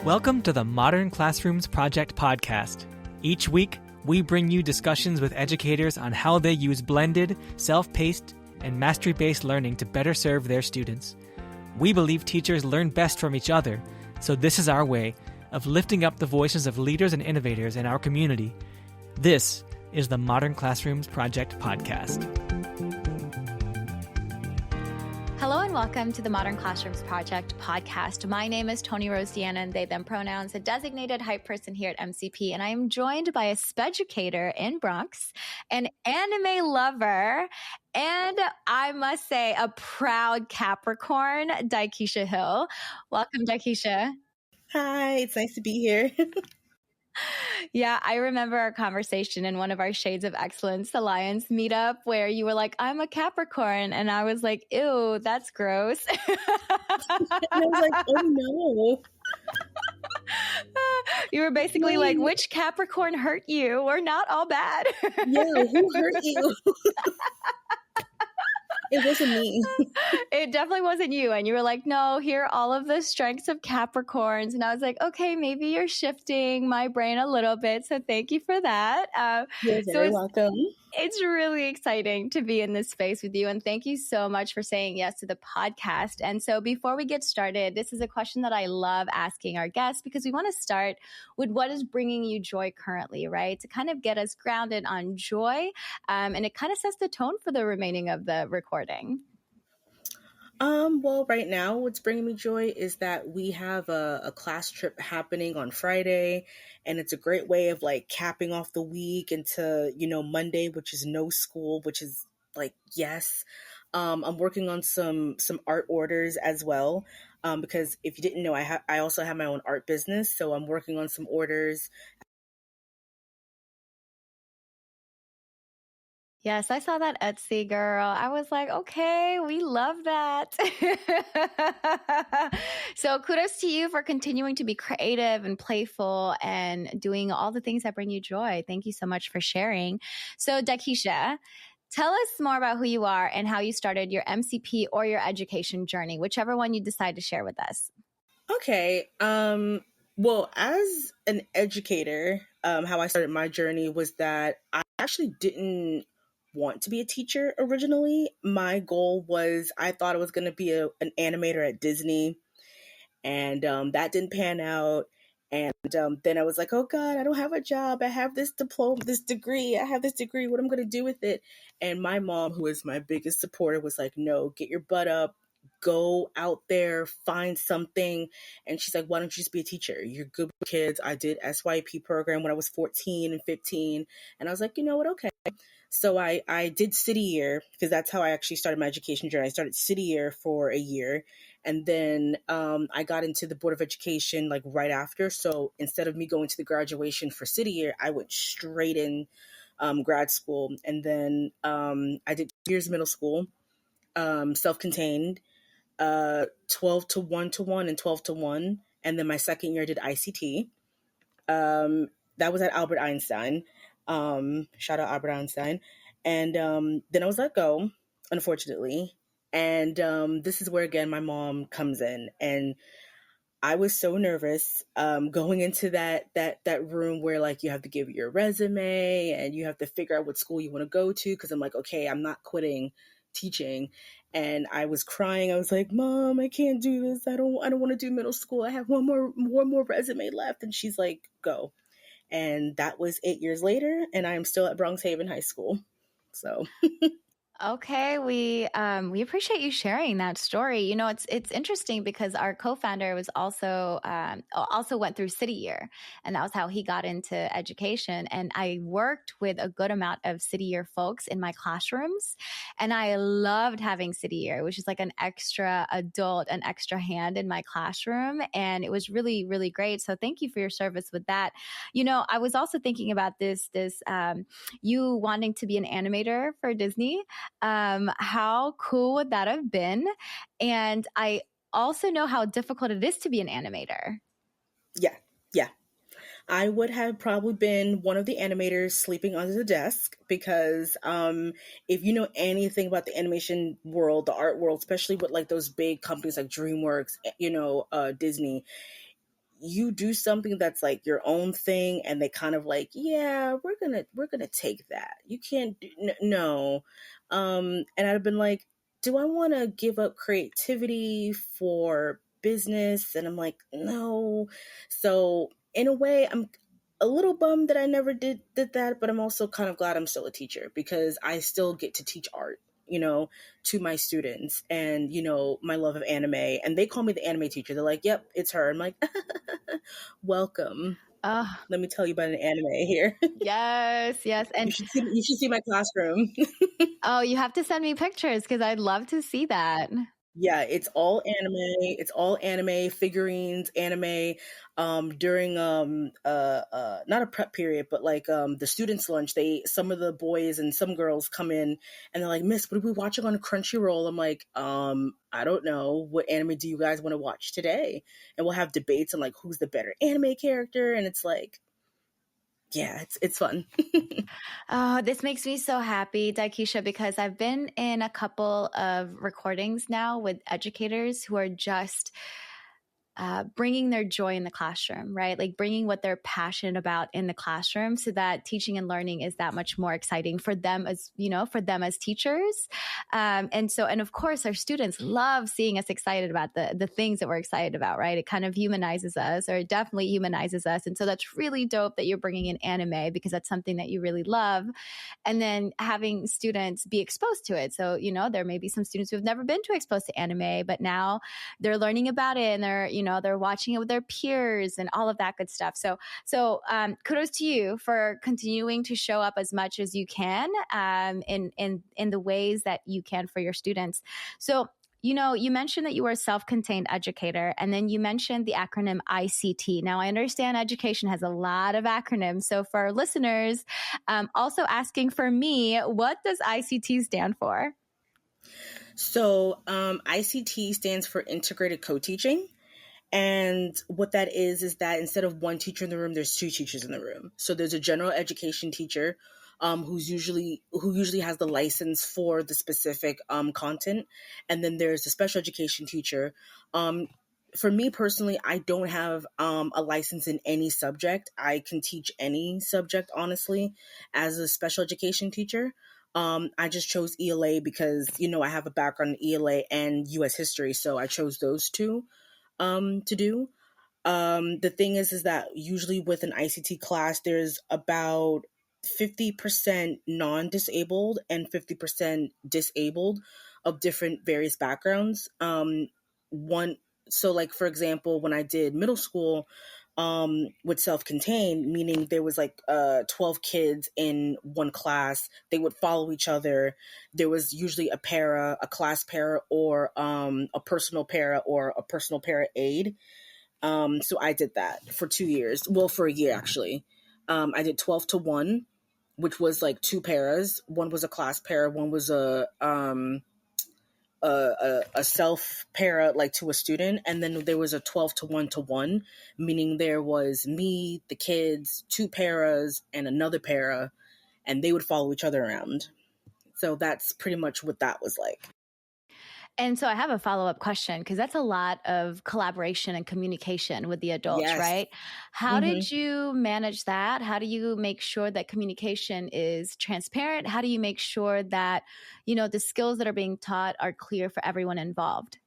Welcome to the Modern Classrooms Project podcast. Each week, we bring you discussions with educators on how they use blended, self-paced, and mastery-based learning to better serve their students. We believe teachers learn best from each other, so this is our way of lifting up the voices of leaders and innovators in our community. This is the Modern Classrooms Project podcast. Hello and welcome to the Modern Classrooms Project podcast. My name is Toni Rose, and they, them pronouns, a designated hype person here at MCP, and I am joined by a SPEDucator in Bronx, an anime lover, and I must say a proud Capricorn, Dykeisha Hill. Welcome, Dykeisha. Hi, it's nice to be here. Yeah, I remember our conversation in one of our Shades of Excellence Alliance meetup where you were like, I'm a Capricorn. And I was like, ew, that's gross. And I was like, oh no. You were basically like, which Capricorn hurt you? We're not all bad. Yeah, who hurt you? It wasn't me. It definitely wasn't you. And you were like, no, here are all of the strengths of Capricorns. And I was like, okay, maybe you're shifting my brain a little bit. So thank you for that. You're very welcome. It's really exciting to be in this space with you. And thank you so much for saying yes to the podcast. And so before we get started, this is a question that I love asking our guests because we want to start with what is bringing you joy currently, right? To kind of get us grounded on joy. And it kind of sets the tone for the remaining of the recording. Well, right now, what's bringing me joy is that we have a class trip happening on Friday, and it's a great way of like capping off the week into, Monday, which is no school, which is like, yes. I'm working on some art orders as well, because if you didn't know, I also have my own art business, so I'm working on some orders. Yes, I saw that Etsy girl. I was like, okay, we love that. So kudos to you for continuing to be creative and playful and doing all the things that bring you joy. Thank you so much for sharing. So Dykeisha, tell us more about who you are and how you started your MCP or your education journey, whichever one you decide to share with us. Okay. Well, as an educator, how I started my journey was that I actually didn't want to be a teacher originally. My goal was I thought I was going to be an animator at Disney, and that didn't pan out. And then I was like, oh God, I don't have a job. I have this diploma, this degree. I have this degree. What am I going to do with it? And my mom, who is my biggest supporter, was like, no, get your butt up. Go out there, find something. And she's like, why don't you just be a teacher? You're good with kids. I did SYP program when I was 14 and 15. And I was like, you know what? Okay. So I did city year because that's how I actually started my education journey. I started city year for a year. And then I got into the Board of Education like right after. So instead of me going to the graduation for city year, I went straight in grad school. And then I did 2 years middle school, self-contained, 12 to 1-to-1 and 12 to 1. And then my second year I did ICT. That was at Albert Einstein. Shout out Albert Einstein. And then I was let go, unfortunately. And this is where, again, my mom comes in. And I was so nervous going into that room where, like, you have to give your resume and you have to figure out what school you want to go to. Because I'm like, okay, I'm not quitting teaching. And I was crying. I was like, Mom, I can't do this. I don't want to do middle school. I have one more resume left. And she's like, go. And that was 8 years later, and I am still at Bronx Haven High School. So Okay, we appreciate you sharing that story. You know, it's interesting because our co-founder was also went through city year, and that was how he got into education. And I worked with a good amount of city year folks in my classrooms, and I loved having city year, which is like an extra adult, an extra hand in my classroom, and it was really, really great. So thank you for your service with that. You know, I was also thinking about this you wanting to be an animator for Disney. How cool would that have been? And I also know how difficult it is to be an animator. Yeah. I would have probably been one of the animators sleeping under the desk because if you know anything about the animation world, the art world, especially with like those big companies like DreamWorks, Disney, you do something that's like your own thing, and they kind of like, yeah, we're gonna take that. You can't do, no. And I've been like, do I want to give up creativity for business? And I'm like, no. So in a way, I'm a little bummed that I never did that, but I'm also kind of glad I'm still a teacher, because I still get to teach art, to my students, and my love of anime, and they call me the anime teacher. They're like, yep, it's her. I'm like, welcome. Oh, Let me tell you about an anime here. yes, yes. And You should see my classroom. oh, you have to send me pictures because I'd love to see that. Yeah, it's all anime. It's all anime figurines, anime. During not a prep period, but like the students' lunch, some of the boys and some girls come in and they're like, "Miss, what are we watching on Crunchyroll?" I'm like, I don't know. What anime do you guys want to watch today? And we'll have debates on like who's the better anime character, and it's like, yeah, it's fun. Oh, this makes me so happy, Dykeisha, because I've been in a couple of recordings now with educators who are just bringing their joy in the classroom, right? Like bringing what they're passionate about in the classroom, so that teaching and learning is that much more exciting for them as, for them as teachers. And of course, our students love seeing us excited about the things that we're excited about, right? It kind of humanizes us, or it definitely humanizes us. And so that's really dope that you're bringing in anime, because that's something that you really love. And then having students be exposed to it. So, there may be some students who have never been too exposed to anime, but now they're learning about it, and they're watching it with their peers and all of that good stuff. So kudos to you for continuing to show up as much as you can in the ways that you can for your students. So, you mentioned that you were a self-contained educator, and then you mentioned the acronym ICT. Now, I understand education has a lot of acronyms. So for our listeners, also asking for me, what does ICT stand for? So ICT stands for Integrated Co-Teaching. And what that is that instead of one teacher in the room, there's two teachers in the room. So there's a general education teacher who usually has the license for the specific content, and then there's a special education teacher. For me personally, I don't have a license in any subject. I can teach any subject, honestly, as a special education teacher. I just chose ELA because, I have a background in ELA and US history, so I chose those two to do. The thing is that usually with an ICT class, there's about 50% non-disabled and 50% disabled of different various backgrounds. So like, for example, when I did middle school, with self-contained, meaning there was like 12 kids in one class. They would follow each other. There was usually a class para, or a personal para, or a personal para aide. So I did that for 2 years. Well, for a year actually. I did 12 to 1, which was like two paras. One was a class para, one was a self para, like to a student, and then there was a 12 to 1 to 1, meaning there was me, the kids, two paras, and another para, and they would follow each other around. So that's pretty much what that was like. And so I have a follow-up question, because that's a lot of collaboration and communication with the adults, Yes. right? How did you manage that? How do you make sure that communication is transparent? How do you make sure that, the skills that are being taught are clear for everyone involved?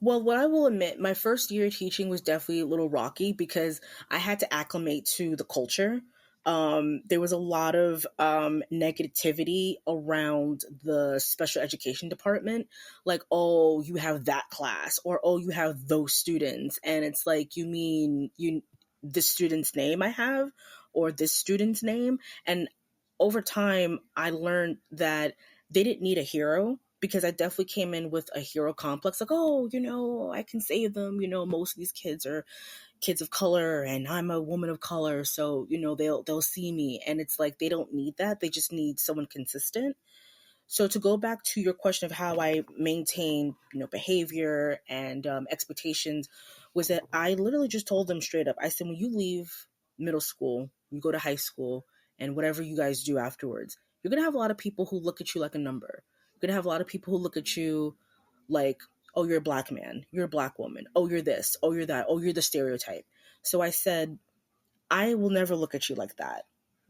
Well, what I will admit, my first year teaching was definitely a little rocky because I had to acclimate to the culture. There was a lot of negativity around the special education department, like, oh, you have that class, or oh, you have those students, and it's like, you mean this student's name I have, or this student's name? And over time, I learned that they didn't need a hero, because I definitely came in with a hero complex, like, oh, I can save them. Most of these kids are kids of color, and I'm a woman of color, so they'll see me, and it's like they don't need that. They just need someone consistent. So to go back to your question of how I maintain, behavior and expectations, was that I literally just told them straight up. I said, when you leave middle school, you go to high school, and whatever you guys do afterwards, you're gonna have a lot of people who look at you like a number. You're gonna have a lot of people who look at you like, oh, you're a Black man, you're a Black woman, oh, you're this, oh, you're that, oh, you're the stereotype. So I said, I will never look at you like that.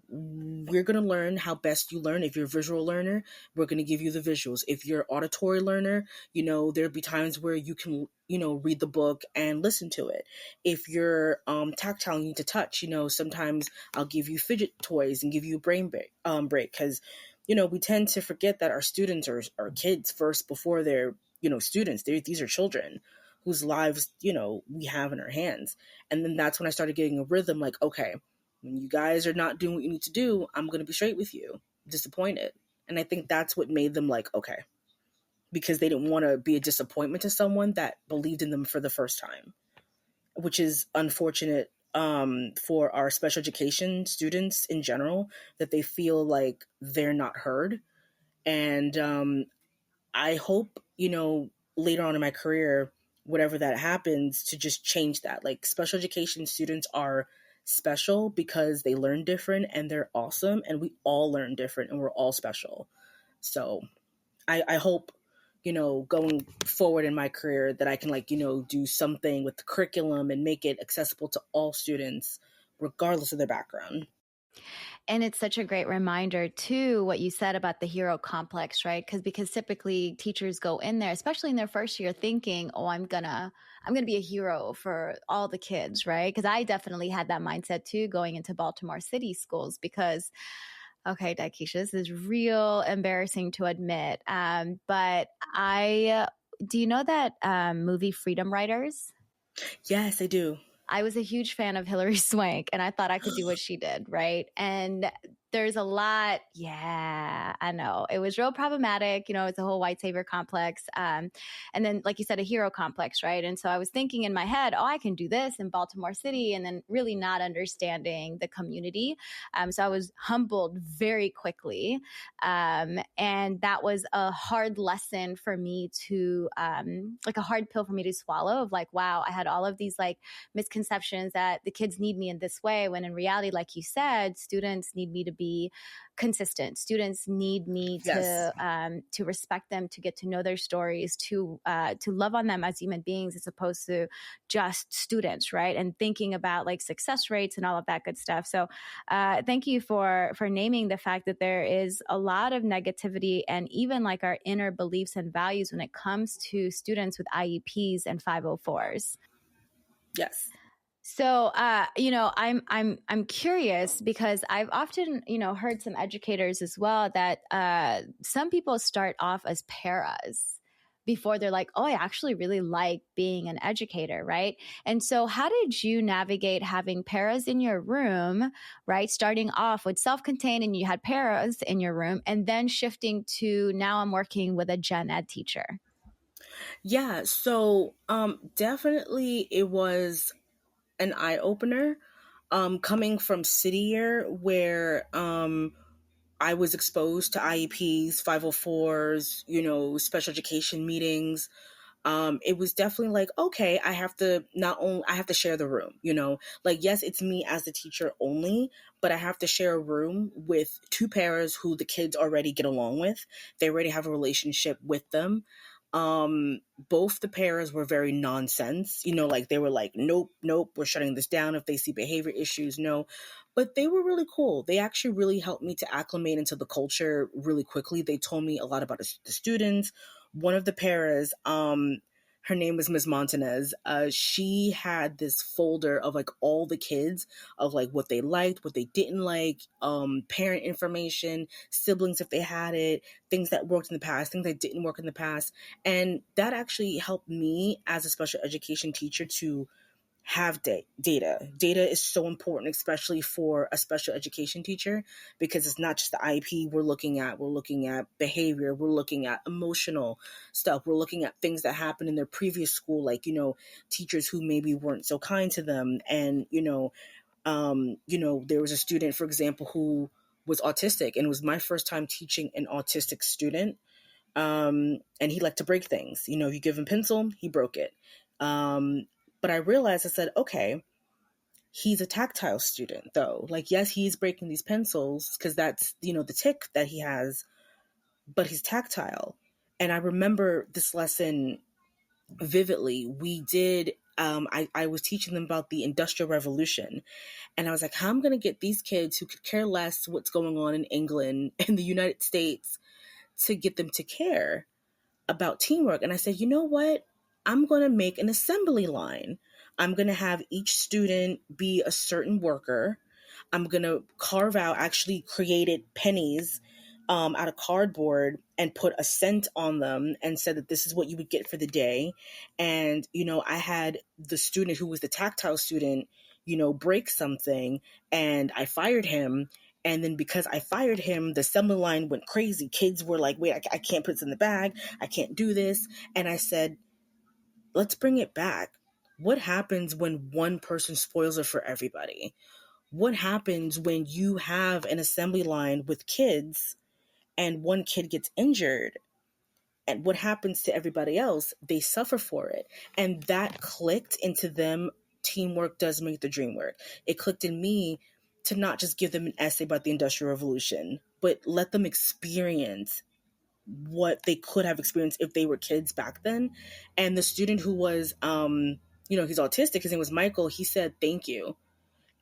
We're going to learn how best you learn. If you're a visual learner, we're going to give you the visuals. If you're an auditory learner, there'll be times where you can, read the book and listen to it. If you're tactile, you need to touch, sometimes I'll give you fidget toys and give you a brain break. Because, we tend to forget that our students are kids first before they're, students. These are children whose lives, we have in our hands. And then that's when I started getting a rhythm, like, okay, when you guys are not doing what you need to do, I'm going to be straight with you, disappointed. And I think that's what made them like, okay, because they didn't want to be a disappointment to someone that believed in them for the first time, which is unfortunate for our special education students in general, that they feel like they're not heard. And I hope, later on in my career, whatever that happens, to just change that. Like, special education students are special because they learn different and they're awesome, and we all learn different and we're all special. So I hope, going forward in my career, that I can do something with the curriculum and make it accessible to all students, regardless of their background. And it's such a great reminder too, what you said about the hero complex, right? Because typically teachers go in there, especially in their first year, thinking, oh, I'm gonna be a hero for all the kids, right? Because I definitely had that mindset too, going into Baltimore City schools, because, okay, Dykeisha, this is real embarrassing to admit. But do you know that movie Freedom Writers? Yes, I do. I was a huge fan of Hilary Swank, and I thought I could do what she did, right? And there's a lot, yeah, I know. It was real problematic. It's a whole white savior complex. And then, like you said, a hero complex, right? And so I was thinking in my head, oh, I can do this in Baltimore City, and then really not understanding the community. So I was humbled very quickly. And that was a hard lesson for me to, like a hard pill for me to swallow, of like, wow, I had all of these like misconceptions that the kids need me in this way, when in reality, like you said, students need me to be consistent. Students need me to respect them, to get to know their stories, to love on them as human beings, as opposed to just students, right? And thinking about like success rates and all of that good stuff. So thank you for naming the fact that there is a lot of negativity and even like our inner beliefs and values when it comes to students with IEPs and 504s. Yes. So, I'm curious, because I've often, heard some educators as well that some people start off as paras before they're like, oh, I actually really like being an educator, right? And so how did you navigate having paras in your room, right? Starting off with self-contained and you had paras in your room, and then shifting to now I'm working with a gen ed teacher. Yeah, so definitely it was an eye-opener, coming from City Year, where I was exposed to IEPs, 504s, special education meetings. It was definitely like, okay, I have to share the room, like, yes, it's me as the teacher only, but I have to share a room with two paras who the kids already get along with. They already have a relationship with them. Both the paras were very nonsense, like they were like, nope, we're shutting this down if they see behavior issues. No, but they were really cool. They actually really helped me to acclimate into the culture really quickly. They told me a lot about the students. One of the paras, her name was Ms. Montanez. She had this folder of like all the kids, of like what they liked, what they didn't like, parent information, siblings if they had it, things that worked in the past, things that didn't work in the past. And that actually helped me as a special education teacher to have data. Data is so important, especially for a special education teacher, because it's not just the IEP we're looking at. We're looking at behavior. We're looking at emotional stuff. We're looking at things that happened in their previous school, like, teachers who maybe weren't so kind to them. And, there was a student, for example, who was autistic, and it was my first time teaching an autistic student. And he liked to break things. If you give him a pencil, he broke it. But I realized, I said, okay, he's a tactile student though. Like, yes, he's breaking these pencils because that's, the tick that he has, but he's tactile. And I remember this lesson vividly. We did, I was teaching them about the Industrial Revolution. And I was like, how am I going to get these kids who could care less what's going on in England and the United States to get them to care about teamwork? And I said, you know what? I'm going to make an assembly line. I'm going to have each student be a certain worker. I'm going to carve out, actually created pennies out of cardboard and put a cent on them and said that this is what you would get for the day. And, I had the student who was the tactile student, break something, and I fired him. And then because I fired him, the assembly line went crazy. Kids were like, wait, I can't put this in the bag. I can't do this. And I said, let's bring it back. What happens when one person spoils it for everybody? What happens when you have an assembly line with kids and one kid gets injured? And what happens to everybody else? They suffer for it. And that clicked into them. Teamwork does make the dream work. It clicked in me to not just give them an essay about the Industrial Revolution, but let them experience what they could have experienced if they were kids back then. And the student who was, he's autistic, his name was Michael, he said, thank you.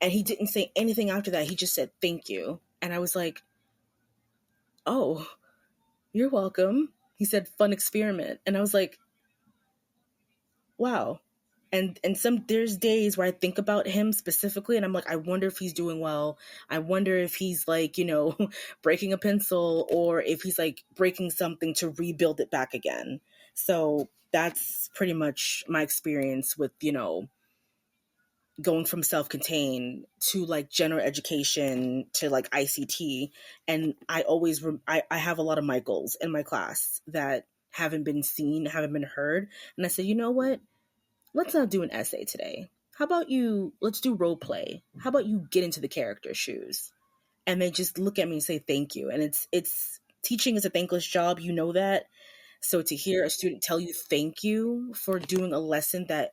And he didn't say anything after that. He just said, thank you. And I was like, oh, you're welcome. He said, fun experiment. And I was like, wow. And there's days where I think about him specifically and I'm like, I wonder if he's doing well. I wonder if he's like, breaking a pencil, or if he's like breaking something to rebuild it back again. So that's pretty much my experience with, going from self-contained to like general education to like ICT. And I always, I have a lot of Michaels in my class that haven't been seen, haven't been heard. And I said, you know what? Let's not do an essay today. How about let's do role play. How about you get into the character's shoes? And they just look at me and say, thank you. And it's teaching is a thankless job. You know that. So to hear a student tell you thank you for doing a lesson that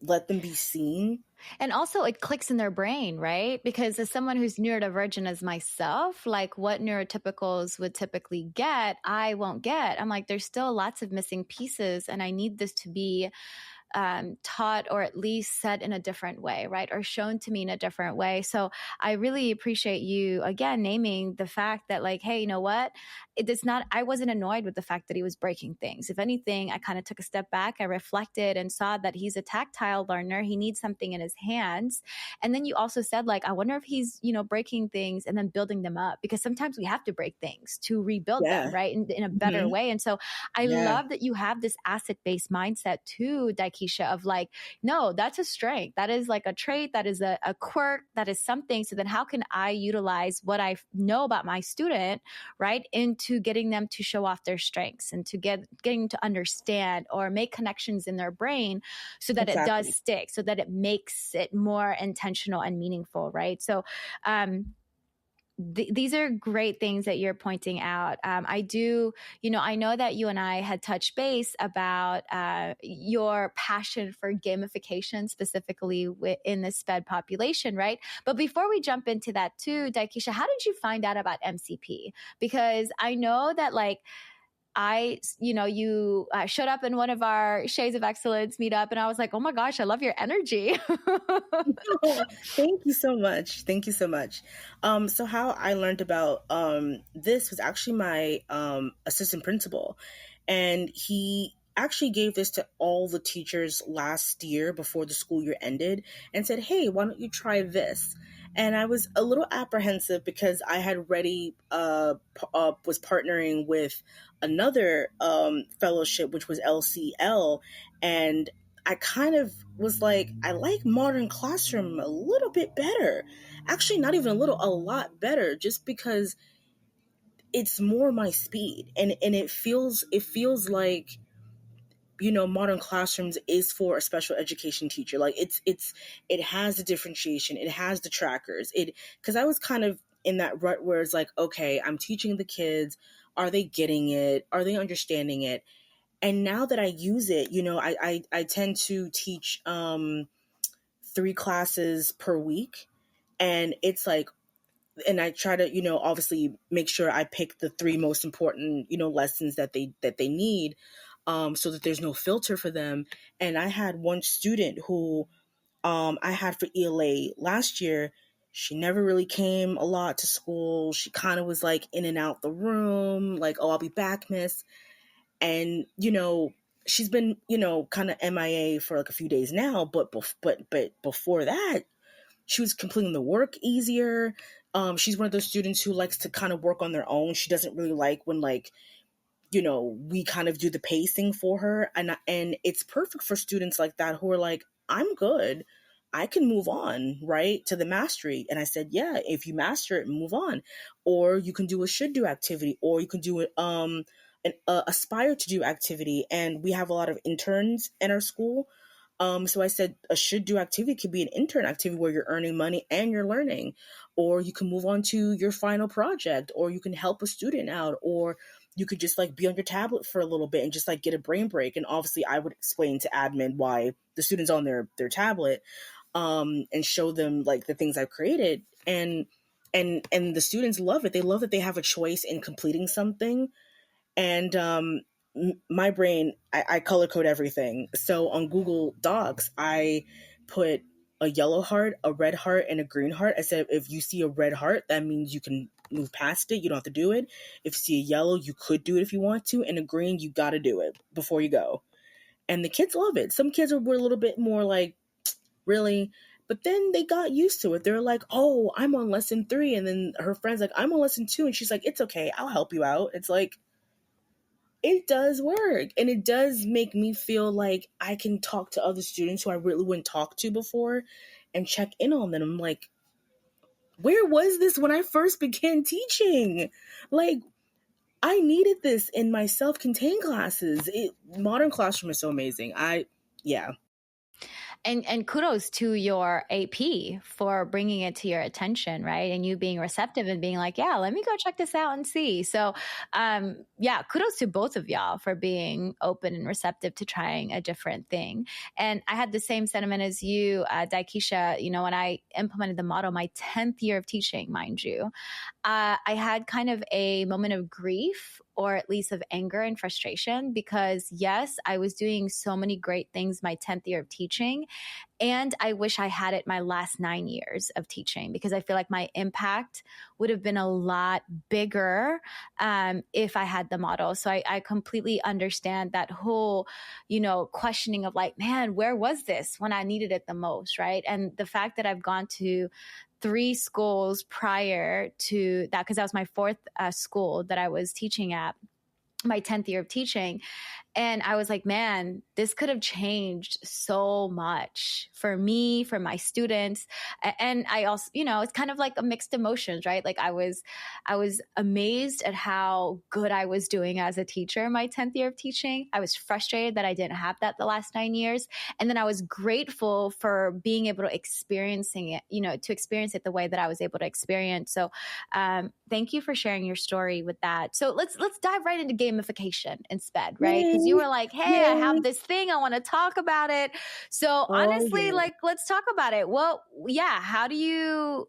let them be seen. And also it clicks in their brain, right? Because as someone who's neurodivergent as myself, like what neurotypicals would typically get, I won't get. I'm like, there's still lots of missing pieces, and I need this to be taught, or at least said in a different way, right? Or shown to me in a different way. So I really appreciate you, again, naming the fact that like, hey, you know what? I wasn't annoyed with the fact that he was breaking things. If anything, I kind of took a step back. I reflected and saw that he's a tactile learner. He needs something in his hands. And then you also said like, I wonder if he's, breaking things and then building them up, because sometimes we have to break things to rebuild them, right? In a better way. And so I love that you have this asset-based mindset too, Dykeisha, of like, no, that's a strength. That is like a trait. That is a quirk. That is something. So then how can I utilize what I know about my student, right, into getting them to show off their strengths and to getting to understand or make connections in their brain so that it does stick, so that it makes it more intentional and meaningful, right? So, these are great things that you're pointing out. I do, I know that you and I had touched base about your passion for gamification, specifically in the SPED population, right? But before we jump into that too, Dykeisha, how did you find out about MCP? Because I know that like, you showed up in one of our Shades of Excellence meetup, and I was like, oh my gosh, I love your energy. Thank you so much. Thank you so much. So how I learned about this was actually my assistant principal, and he actually gave this to all the teachers last year before the school year ended and said, hey, why don't you try this? And I was a little apprehensive because I had already was partnering with another fellowship, which was LCL. And I kind of was like, I like modern classroom a little bit better. Actually, not even a little, a lot better, just because it's more my speed. And it feels like, modern classrooms is for a special education teacher. Like it has the differentiation, it has the trackers, because I was kind of in that rut where it's like, okay, I'm teaching the kids. Are they getting it? Are they understanding it? And now that I use it, I tend to teach 3 classes per week. And it's like, and I try to, obviously make sure I pick the 3 most important, lessons that they need. so that there's no filter for them. And I had one student who I had for ELA last year. She never really came a lot to school. She kind of was like in and out the room, like, oh, I'll be back, miss. And, she's been, kind of MIA for like a few days now, but before that, she was completing the work easier. She's one of those students who likes to kind of work on their own. She doesn't really like when like, we kind of do the pacing for her. And it's perfect for students like that who are like, I'm good. I can move on, right, to the mastery. And I said, yeah, if you master it, move on. Or you can do a should do activity, or you can do an aspire to do activity. And we have a lot of interns in our school. So I said a should do activity could be an intern activity where you're earning money and you're learning, or you can move on to your final project, or you can help a student out, or you could just like be on your tablet for a little bit and just like get a brain break. And obviously I would explain to admin why the student's on their tablet, and show them like the things I've created. And the students love it. They love that they have a choice in completing something. And my brain, I color code everything. So on Google Docs, I put a yellow heart, a red heart, and a green heart. I said, if you see a red heart, that means you can move past it. You don't have to do it. If you see a yellow, you could do it if you want to. And a green, you got to do it before you go. And the kids love it. Some kids were a little bit more like, really? But then they got used to it. They're like, oh, I'm on lesson 3. And then her friend's like, I'm on lesson 2. And she's like, it's okay. I'll help you out. It's like, it does work. And it does make me feel like I can talk to other students who I really wouldn't talk to before and check in on them. I'm like, where was this when I first began teaching? Like, I needed this in my self-contained classes. Modern classroom is so amazing. Yeah. And kudos to your AP for bringing it to your attention, right? And you being receptive and being like, yeah, let me go check this out and see. So, yeah, kudos to both of y'all for being open and receptive to trying a different thing. And I had the same sentiment as you, Dykeisha. When I implemented the model, my 10th year of teaching, mind you, I had kind of a moment of grief, or at least of anger and frustration, because yes, I was doing so many great things my 10th year of teaching. And I wish I had it my last 9 years of teaching, because I feel like my impact would have been a lot bigger if I had the model. So I completely understand that whole, questioning of like, man, where was this when I needed it the most, right? And the fact that I've gone to 3 schools prior to that, because that was my 4th school that I was teaching at, my 10th year of teaching. And I was like, man, this could have changed so much for me, for my students. And I also, it's kind of like a mixed emotions, right? Like I was amazed at how good I was doing as a teacher my 10th year of teaching. I was frustrated that I didn't have that the last 9 years. And then I was grateful for being able to experience it the way that I was able to experience. So thank you for sharing your story with that. So let's dive right into gamification and SPED, right? Because you were like, hey, I have this thing, I want to talk about it. So honestly, let's talk about it. Well, yeah, how do you,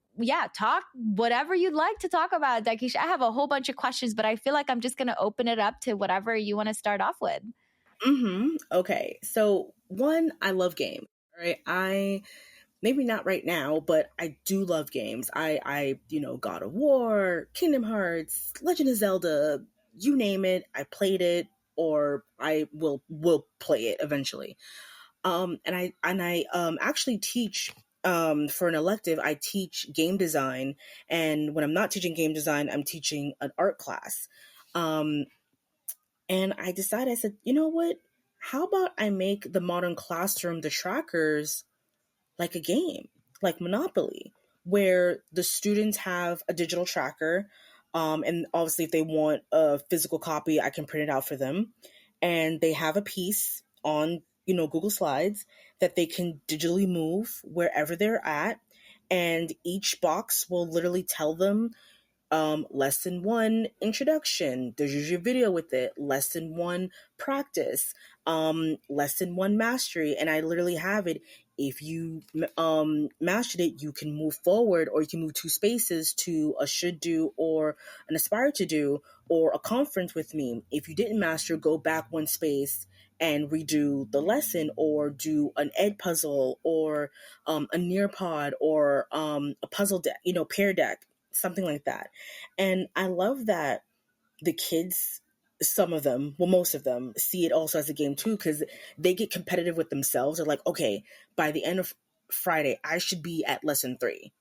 talk whatever you'd like to talk about, Dykeisha. I have a whole bunch of questions, but I feel like I'm just going to open it up to whatever you want to start off with. Okay. So one, I love games, right? Maybe not right now, but I do love games. I God of War, Kingdom Hearts, Legend of Zelda, you name it, I played it, or I will play it eventually. And I actually teach for an elective. I teach game design, and when I'm not teaching game design, I'm teaching an art class. And I decided, I said, you know what? How about I make the modern classroom, the trackers, like a game, like Monopoly, where the students have a digital tracker. And obviously, if they want a physical copy, I can print it out for them. And they have a piece on, Google Slides that they can digitally move wherever they're at. And each box will literally tell them lesson 1 introduction, there's usually a video with it. Lesson 1 practice, lesson 1 mastery, and I literally have it. If you mastered it, you can move forward, or you can move 2 spaces to a should do or an aspire to do, or a conference with me. If you didn't master, go back 1 space and redo the lesson, or do an ed puzzle, or a Nearpod, or a puzzle deck, pair deck, something like that. And I love that the kids, some of them, well, most of them, see it also as a game too, because they get competitive with themselves. They're like, okay, by the end of Friday, I should be at lesson 3.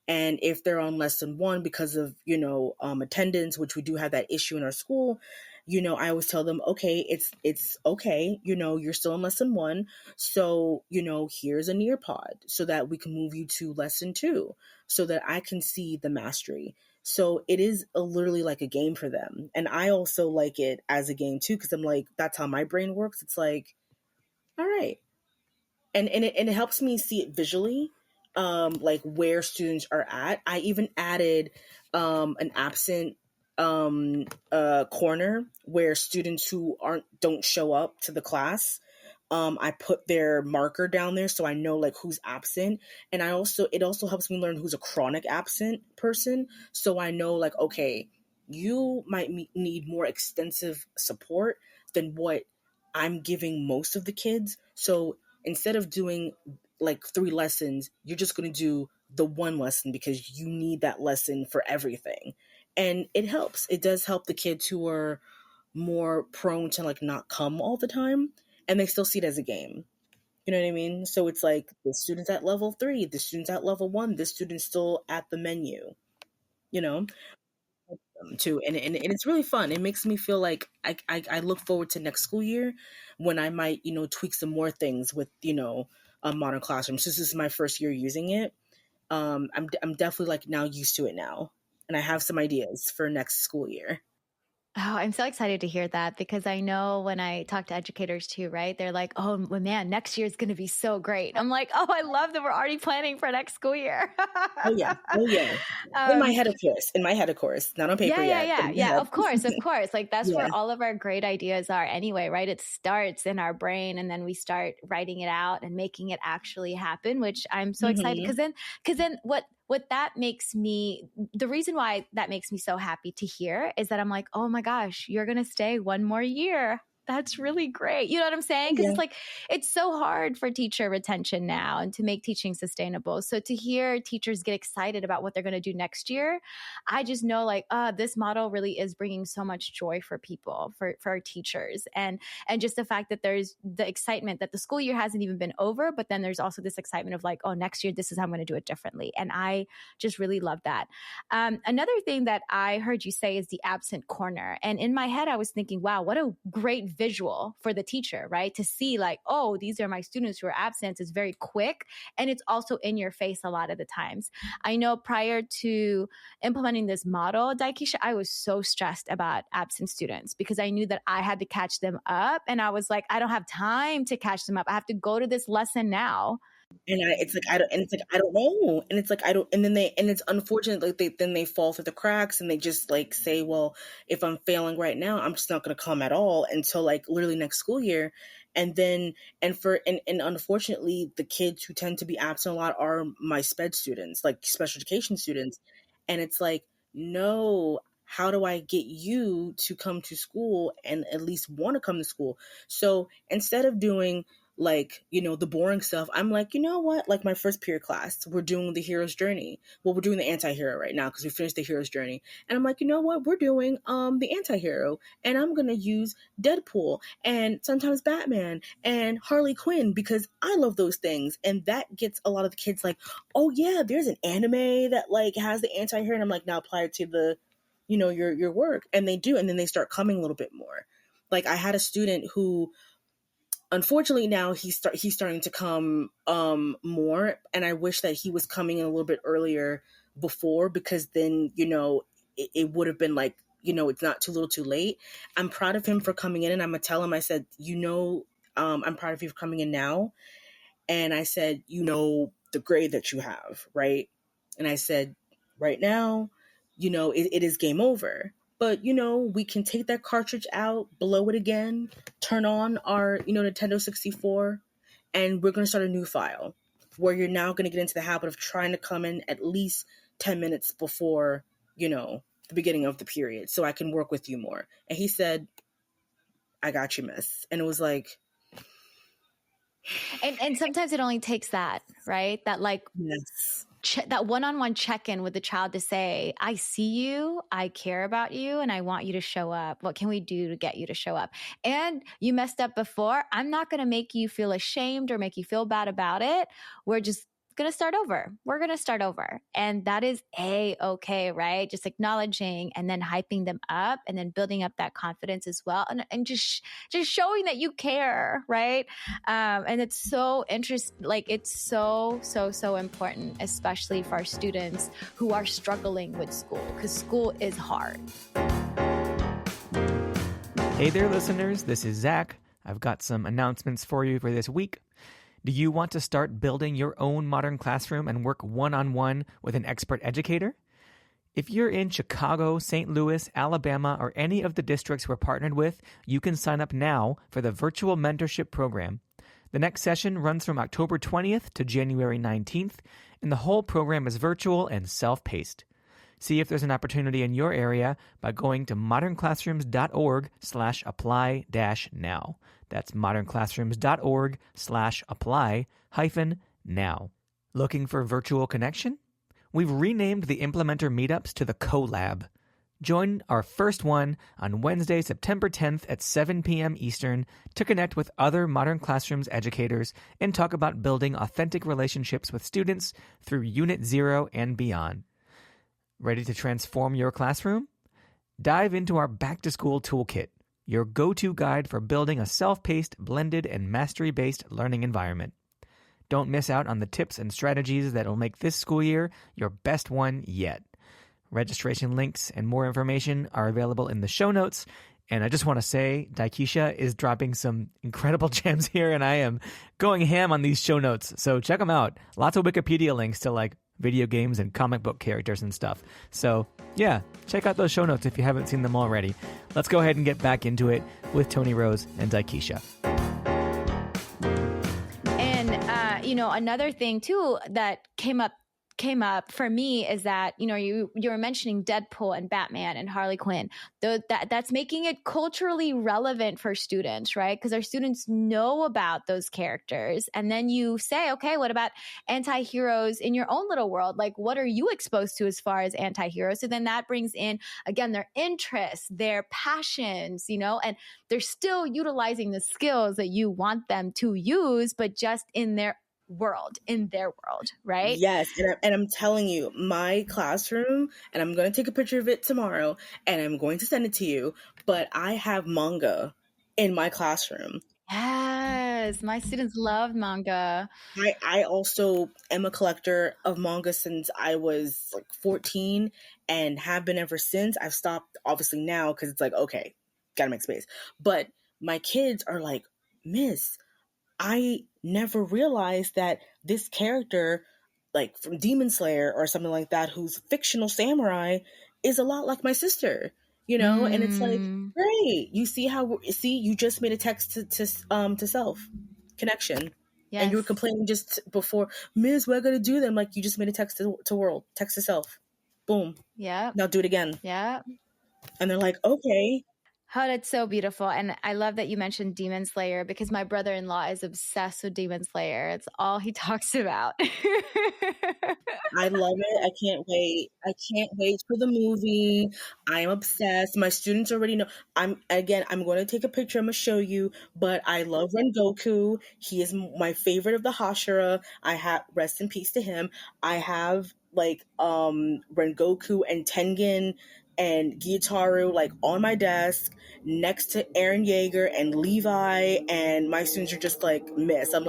And if they're on lesson 1 because of, attendance, which we do have that issue in our school, I always tell them, okay, it's okay. You're still in lesson 1. So, here's a Nearpod so that we can move you to lesson 2 so that I can see the mastery. So it is literally like a game for them. And I also like it as a game too, because I'm like, that's how my brain works. It's like, all right. And it helps me see it visually, like where students are at. I even added an absent corner where students who don't show up to the class, I put their marker down there so I know like who's absent. And it also helps me learn who's a chronic absent person, so I know like, okay, you might need more extensive support than what I'm giving most of the kids. So instead of doing like 3 lessons, you're just going to do the 1 lesson because you need that lesson for everything. And it helps. It does help the kids who are more prone to like not come all the time, and they still see it as a game. You know what I mean? So it's like the students at level 3, the students at level 1, the students still at the menu, you know, too. And it's really fun. It makes me feel like I look forward to next school year when I might, tweak some more things with, a modern classroom. Since this is my first year using it, I'm definitely like now used to it now. And I have some ideas for next school year. Oh, I'm so excited to hear that, because I know when I talk to educators too, right? They're like, oh, well, man, next year is going to be so great. I'm like, oh, I love that we're already planning for next school year. Oh yeah. Oh yeah. In my head, of course. In my head, of course. Not on paper yet. Yeah. Of course. Like that's Yeah. where all of our great ideas are anyway, right? It starts in our brain, and then we start writing it out and making it actually happen, which I'm so excited, because then what that makes me, the reason why that makes me so happy to hear is that I'm like, oh my gosh, you're going to stay 1 more year. That's really great. You know what I'm saying? Because it's like, it's so hard for teacher retention now and to make teaching sustainable. So to hear teachers get excited about what they're going to do next year, I just know like, this model really is bringing so much joy for people, for our teachers. And just the fact that there's the excitement that the school year hasn't even been over, but then there's also this excitement of like, oh, next year, this is how I'm going to do it differently. And I just really love that. Another thing that I heard you say is the absent corner. And in my head, I was thinking, wow, what a great visual for the teacher, right? To see like, oh, these are my students who are absent. It's very quick. And it's also in your face a lot of the times. I know prior to implementing this model, Dykeisha, I was so stressed about absent students because I knew that I had to catch them up. And I was like, I don't have time to catch them up. I have to go to this lesson now. And it's like, I don't know. And it's like, I don't, and then it's unfortunate, like they fall through the cracks, and they just like say, well, if I'm failing right now, I'm just not going to come at all until like literally next school year. And then, and unfortunately, the kids who tend to be absent a lot are my SPED students, like special education students. And it's like, no, how do I get you to come to school and at least want to come to school? So instead of doing like, the boring stuff, I'm like, you know what? Like my first period class, we're doing the hero's journey. Well, we're doing the anti-hero right now because we finished the hero's journey. And I'm like, you know what? We're doing the anti-hero, and I'm going to use Deadpool and sometimes Batman and Harley Quinn because I love those things. And that gets a lot of the kids like, oh yeah, there's an anime that like has the anti-hero. And I'm like, now apply it to the, your work. And they do. And then they start coming a little bit more. Like I had a student who, unfortunately, now he's starting to come more, and I wish that he was coming in a little bit earlier before, because then it would have been like, it's not too little too late. I'm proud of him for coming in, and I'm gonna tell him, I said, I'm proud of you for coming in now, and I said, the grade that you have, right? And I said, right now it is game over. But, we can take that cartridge out, blow it again, turn on our, Nintendo 64, and we're going to start a new file where you're now going to get into the habit of trying to come in at least 10 minutes before, the beginning of the period so I can work with you more. And he said, I got you, miss. And it was like, and sometimes it only takes that, right? That yes. That one-on-one check-in with the child to say, I see you, I care about you, and I want you to show up. What can we do to get you to show up? And you messed up before. I'm not going to make you feel ashamed or make you feel bad about it. We're just going to start over. We're going to start over. And that is okay, right? Just acknowledging and then hyping them up and then building up that confidence as well. And just showing that you care, right? And it's so interesting. Like, it's so important, especially for our students who are struggling with school, because school is hard. Hey there, listeners. This is Zach. I've got some announcements for you for this week. Do you want to start building your own modern classroom and work one-on-one with an expert educator? If you're in Chicago, St. Louis, Alabama, or any of the districts we're partnered with, you can sign up now for the Virtual Mentorship Program. The next session runs from October 20th to January 19th, and the whole program is virtual and self-paced. See if there's an opportunity in your area by going to modernclassrooms.org/apply-now. That's modernclassrooms.org/apply-now. Looking for virtual connection? We've renamed the Implementer Meetups to the CoLab. Join our first one on Wednesday, September 10th at 7 p.m. Eastern to connect with other Modern Classrooms educators and talk about building authentic relationships with students through Unit 0 and beyond. Ready to transform your classroom? Dive into our Back to School Toolkit, your go-to guide for building a self-paced, blended, and mastery-based learning environment. Don't miss out on the tips and strategies that will make this school year your best one yet. Registration links and more information are available in the show notes. And I just want to say, Dykeisha is dropping some incredible gems here, and I am going ham on these show notes. So check them out. Lots of Wikipedia links to video games and comic book characters and stuff. So yeah, check out those show notes if you haven't seen them already. Let's go ahead and get back into it with Toni Rose and Dykeisha. And, another thing too that came up for me is that, you were mentioning Deadpool and Batman and Harley Quinn. That's making it culturally relevant for students, right? Because our students know about those characters. And then you say, okay, what about anti-heroes in your own little world? Like, what are you exposed to as far as anti-heroes? So then that brings in, again, their interests, their passions, and they're still utilizing the skills that you want them to use, but just in their world, right? Yes. And I'm telling you, my classroom, and I'm going to take a picture of it tomorrow and I'm going to send it to you, but I have manga in my classroom. Yes, my students love manga. I also am a collector of manga since I was 14 and have been ever since. I've stopped obviously now because it's okay, gotta make space. But my kids are like, Miss, I never realized that this character, from Demon Slayer or something like that, who's fictional samurai, is a lot like my sister, and it's great. You see you just made a text to self connection. Yes. And you were complaining just before, Miss, what I gotta do then? You just made a text to world, text to self. Boom. Yeah. Now do it again. Yeah. And they're like, okay. Oh, that's so beautiful. And I love that you mentioned Demon Slayer because my brother-in-law is obsessed with Demon Slayer. It's all he talks about. I love it. I can't wait. I can't wait for the movie. I am obsessed. My students already know. I'm going to take a picture. I'm going to show you, but I love Rengoku. He is my favorite of the Hashira. Rest in peace to him. I have Rengoku and Tengen and Gyutaru on my desk next to Eren Yeager and Levi, and my students are just Miss. I'm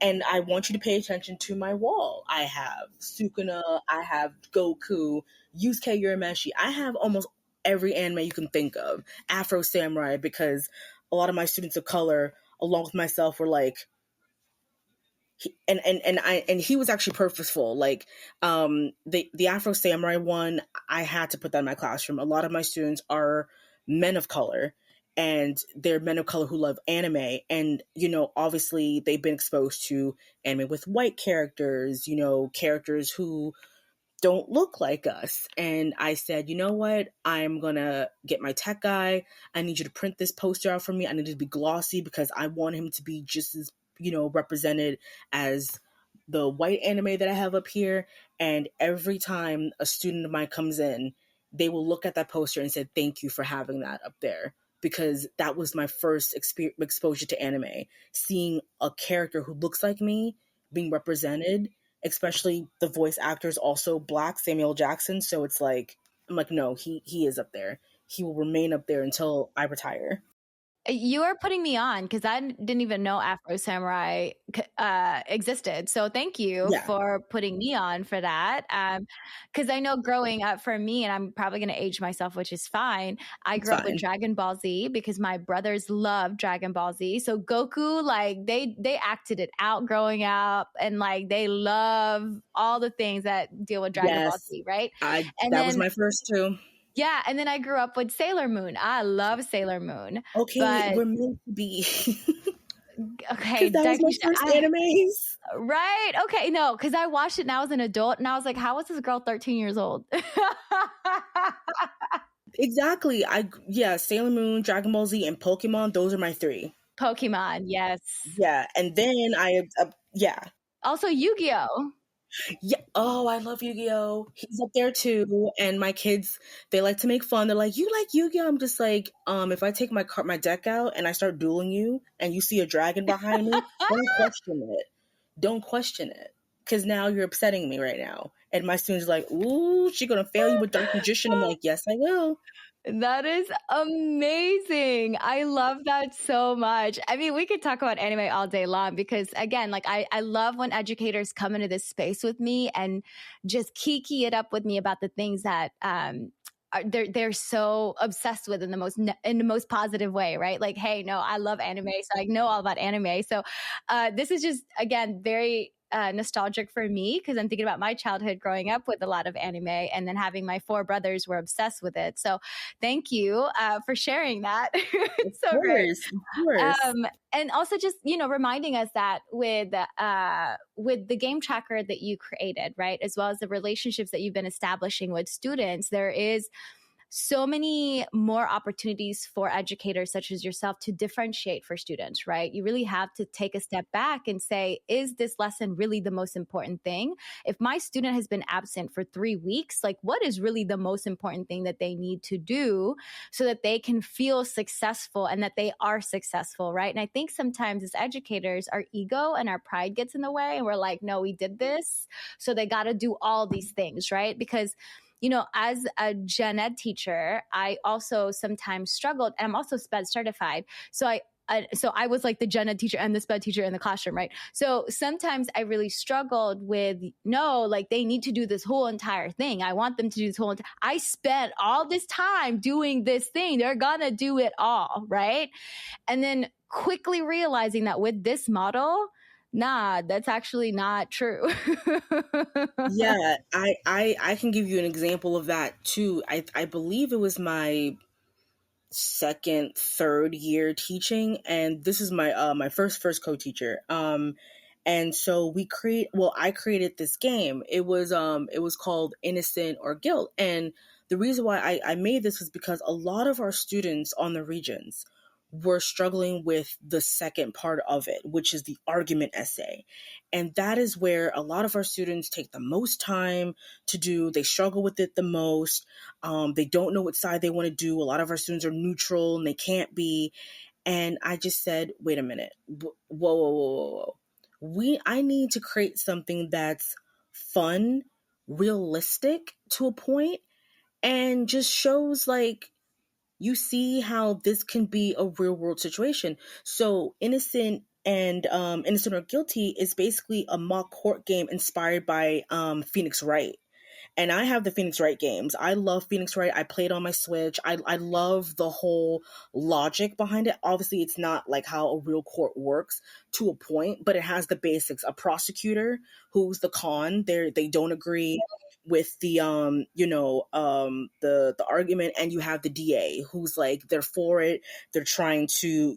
and I want you to pay attention to my wall. I have Sukuna, I have Goku, Yusuke Urameshi. I have almost every anime you can think of. Afro Samurai, because a lot of my students of color, along with myself, were and he was actually purposeful. Like, the Afro Samurai one, I had to put that in my classroom. A lot of my students are men of color, and they're men of color who love anime. And, obviously they've been exposed to anime with white characters, characters who don't look like us. And I said, you know what? I'm going to get my tech guy. I need you to print this poster out for me. I need it to be glossy because I want him to be just as, represented as the white anime that I have up here. And every time a student of mine comes in, they will look at that poster and say, thank you for having that up there. Because that was my first exposure to anime. Seeing a character who looks like me being represented, especially the voice actor is also Black, Samuel Jackson. So it's like, I'm like, no, he is up there. He will remain up there until I retire. You are putting me on because I didn't even know Afro Samurai existed. So thank you for putting me on for that. Because I know growing up for me, and I'm probably going to age myself, which is fine. I grew up with Dragon Ball Z because my brothers loved Dragon Ball Z. So Goku, like they acted it out growing up, and like they love all the things that deal with Dragon Ball Z, right? That was my first too. Yeah, and then I grew up with Sailor Moon. I love Sailor Moon. Okay, but we're meant to be. Okay, that was my first animes. Right? Okay, no, because I watched it now as an adult, and I was like, how was this girl 13 years old? Exactly. Sailor Moon, Dragon Ball Z, and Pokemon. Those are my three. Pokemon, yes. Yeah, and then Also Yu-Gi-Oh! Yeah. Oh, I love Yu-Gi-Oh! He's up there too. And my kids, they like to make fun. They're like, you like Yu-Gi-Oh! I'm just like, if I take my deck out and I start dueling you and you see a dragon behind me, don't question it. Don't question it. Because now you're upsetting me right now. And my students are like, ooh, she's going to fail you with Dark Magician. I'm like, yes, I will. That is amazing. I love that so much. I mean, we could talk about anime all day long because, again, like I love when educators come into this space with me and just kiki it up with me about the things that they're so obsessed with in the most positive way, right? Like, hey, no, I love anime, so I know all about anime. So this is just, again, very nostalgic for me because I'm thinking about my childhood growing up with a lot of anime, and then having my 4 brothers were obsessed with it. So thank you for sharing that. It's so great. Of course. And also just, reminding us that with the game tracker that you created, right, as well as the relationships that you've been establishing with students, there is so many more opportunities for educators such as yourself to differentiate for students, right? You really have to take a step back and say, is this lesson really the most important thing? If my student has been absent for 3 weeks, like what is really the most important thing that they need to do so that they can feel successful and that they are successful, right? And I think sometimes as educators, our ego and our pride gets in the way and we're like, no, we did this, so they got to do all these things, right? Because as a gen ed teacher, I also sometimes struggled, and I'm also SPED certified. So I was like the gen ed teacher and the SPED teacher in the classroom, right? So sometimes I really struggled with, like they need to do this whole entire thing. I want them to do this whole I spent all this time doing this thing. They're gonna do it all, right? And then quickly realizing that with this model, nah, that's actually not true. Yeah, I can give you an example of that too. I believe it was my second, third year teaching, and this is my first co-teacher. And so I created this game. It was called Innocent or Guilt. And the reason why I made this was because a lot of our students on the regions were struggling with the second part of it, which is the argument essay. And that is where a lot of our students take the most time to do. They struggle with it the most. They don't know what side they want to do. A lot of our students are neutral and they can't be. And I just said, wait a minute. Whoa. I need to create something that's fun, realistic to a point, and just shows like, you see how this can be a real world situation. So Innocent or Guilty is basically a mock court game inspired by Phoenix Wright. And I have the Phoenix Wright games. I love Phoenix Wright. I played on my Switch. I love the whole logic behind it. Obviously, it's not like how a real court works to a point, but it has the basics. A prosecutor who's the con, they don't agree with the the argument, and you have the DA who's like they're for it. They're trying to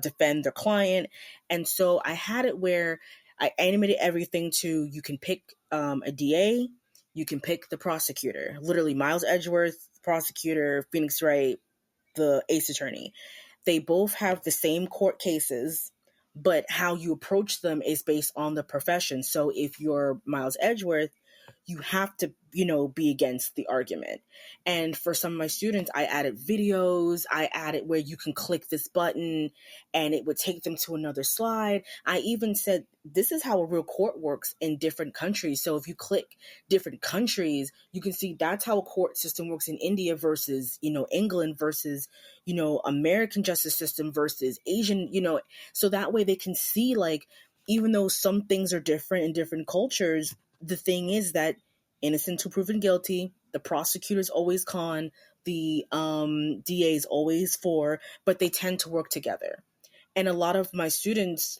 defend their client. And so I had it where I animated everything to you can pick a DA, you can pick the prosecutor. Literally, Miles Edgeworth, prosecutor, Phoenix Wright, the ace attorney. They both have the same court cases, but how you approach them is based on the profession. So if you're Miles Edgeworth, you have to, be against the argument. And for some of my students, I added videos. I added where you can click this button and it would take them to another slide. I even said, this is how a real court works in different countries. So if you click different countries, you can see that's how a court system works in India versus, England versus, American justice system versus Asian, so that way they can see, like, even though some things are different in different cultures, the thing is that innocent until proven guilty, the prosecutor's always con, the DA's always for, but they tend to work together. And a lot of my students,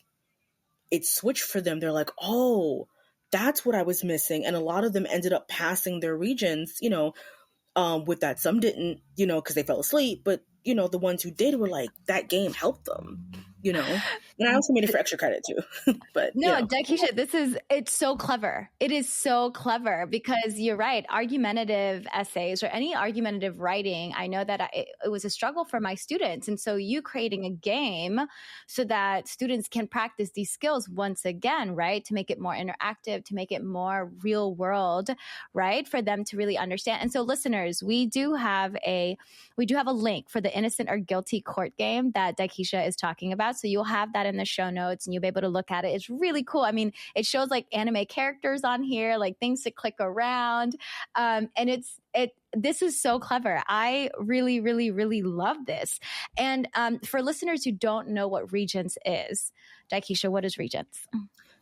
it switched for them. They're like, oh, that's what I was missing. And a lot of them ended up passing their regions, with that. Some didn't, because they fell asleep, but the ones who did were like, that game helped them, and I also made it for extra credit too. But no, Dykeisha, it's so clever. It is so clever because you're right. Argumentative essays or any argumentative writing, I know that it was a struggle for my students. And so you creating a game so that students can practice these skills once again, right? To make it more interactive, to make it more real world, right? For them to really understand. And so listeners, we do have a link for the innocent or guilty court game that Dykeisha is talking about. So you'll have that in the show notes and you'll be able to look at it. It's really cool. I mean, it shows like anime characters on here, like things to click around. And this is so clever. I really, really, really love this. And for listeners who don't know what Regents is, Dykeisha, what is Regents?